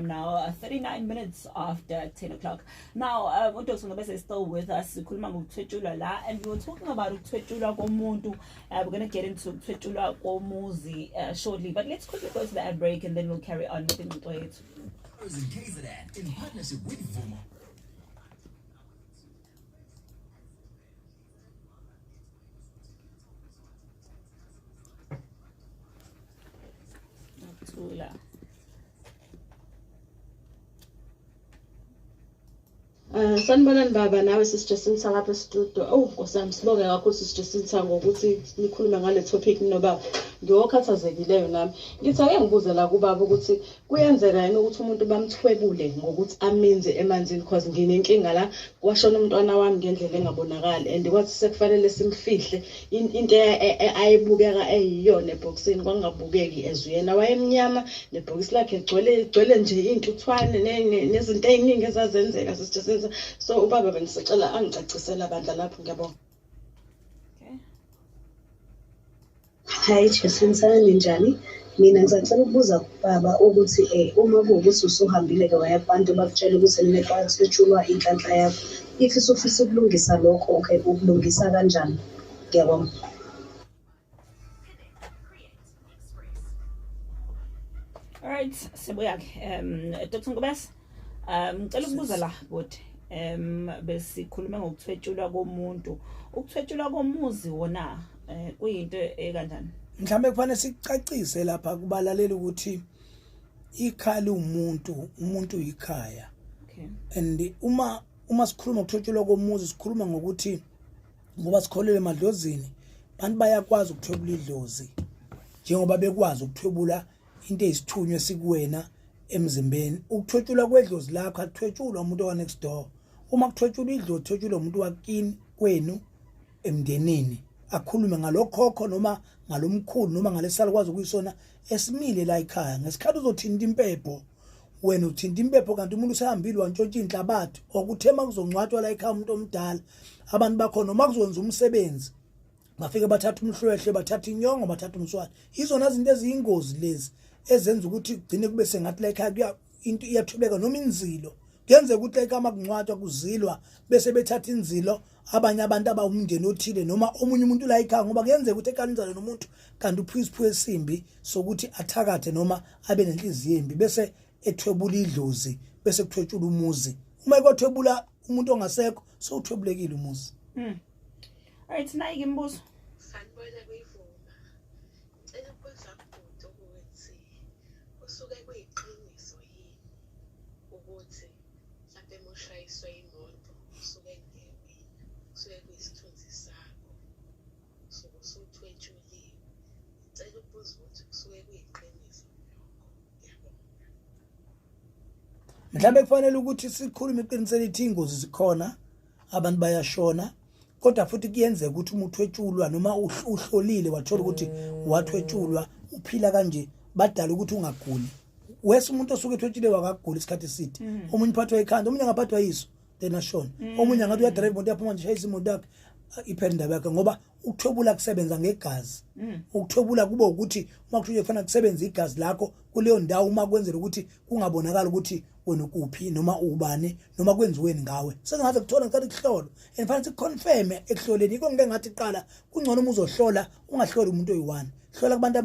time now, 39 minutes after 10 o'clock. Now, Dr. Ngobese is still with us, and we were talking about uthwetshulwa komuntu. We're going to get into uthwetshulwa komuzi shortly, but let's quickly go to the ad break and then we'll carry on with it. In partnership with Vuma. Sanibonani baba nawe sisijacinta lapha studio. Nkosi yami sibonge kakhulu sisijacinta ngokuthi nikhulume ngale topic nobaba. Ngiyokhathazekileyo nami. Ngithi ake ngibuze la kubaba ukuthi kuyenzeka yini ukuthi umuntu bamthwebule ngokuthi amenze emanzini because nginenkinga la washona umntwana wami ngendlela engabonakali and kwathi sekufanele simfihle into ayibukeka eyiyona eboxini kwangabukeki ezuyena wayemnyama nebhokisi lakhe gcwele nje intuthwane nezinto eziningi ezazenzeka sisijacinta. So ubaba bengisicela angicacisela bandla lapho ngiyabonga. Hi Jacinta ninjani? Mina ngisacela ukubuza kubaba ukuthi uma kuwukuthi usuhambile ke waya abantu bakutshela ukuthi neqathwetshulwa inhlanhla yakho. If usufisa ukulungisa lokho okay ukulungisa kanjani? Ngiyabonga. All right, sibuya Dr. Ngobese. Ngicela ukubuza la but besikhuluma ngokuthwetshulwa komuntu. Ukuthwetshulwa komuzi wona kuyinto ekanjani? Mhlambe kufanele sicacise lapha kubalaleli ukuthi ikhaya umuntu ikhaya. Okay. And uma sikhuluma ngokuthwetshulwa komuzi sikhuluma ngokuthi ngoba sikholele emadlozini abantu bayakwazi ukuthwebula idlozi njengoba bekwazi ukuthwebula into ezithunywe sikuwena emzimbeni. Ukuthwetshulwa kwedlozi lakho akuthwetshulwa umuntu wa next door. Uma kuthwetshulwa idlozi thwetshulwa umuntu wakini kwenu emndenini. Akhulume ngalokhokho noma ngalomkhulu noma ngalesala kwazi ukuyisona esimile la ekhaya. Ngesikhathi uzothinta impepho wena uthinta impepho kanti umuntu usehambile wantshontsha inhlabathi okuthema kuzongcwatshwa la ekhaya umuntu omdala. Abantu bakhona noma kuzokwenza umsebenzi bafike bathatha umhlwehle bathatha inyongo bathatha umswane. Izona izinto eziyingozi lezi ezenza ukuthi kugcine kube sengathi la ekhaya into iyathubeka noma inzilo. Kuyenzeka ukuthi la ekhaya makungcwatshwa kuzilwa bese bethatha inzilo abanye abantu abawumndeni othile noma omunye umuntu la ekhaya ngoba kuyenzeka ukuthi ekaninzalo nomuntu kanti uphiziphu esimbi sokuthi athakathe noma abe nenhliziyo embi bese ethwebula idlozi bese kuthwetshula umuzi. Uma ekothwebula umuntu ongasekho so uthwebulekile umuzi. Alright, nayi ngimbuzo. Sanibona kuyivuma. Ngicela ukubuza kubhuti ukuthi usuke kuyiqiniso yini ukuthi mhlawumbe moshayiswe imoto usuke ngewini usuke kuyisithunzi sakho usuke usuthwetshuliwe. Ngicela ukubuza ukuthi kusuke kuyiqiniso lokho. Mhlambe kufanele ukuthi sikhulume iqinisele ithi ingozi zikhona abantu bayashona kodwa futhi kuyenzeka ukuthi umuntu uthwetshulwa noma uhlolile wathola ukuthi wathwetshulwa uphila kanje badala ukuthi ungaguli. Wese umuntu osuke ethwetshile wakagula isikhathi eside. Omunye uphathwa ikhanda, omunye ngaphathwa yiso then ashona. Omunye ngathi uyadrive imoto yaphuma nje shayisa imoto yakhe iphela indaba yakhe ngoba ukuthwebula kusebenza ngegazi. Ukuthwebula kube ukuthi uma kuthwe kufanele kusebenza igazi lakho kuleyo ndawo uma kwenzela ukuthi kungabonakala ukuthi wena ukuphi noma ubani noma kwenziweni ngawe. Sengaze kuthola ngesikhathi kuhlolo and fanele siconfirm ekuhloleni. Yiko ngeke ngathi qala kungcono uma uzohlola ungahloli umuntu oyi1. Hlola kubantu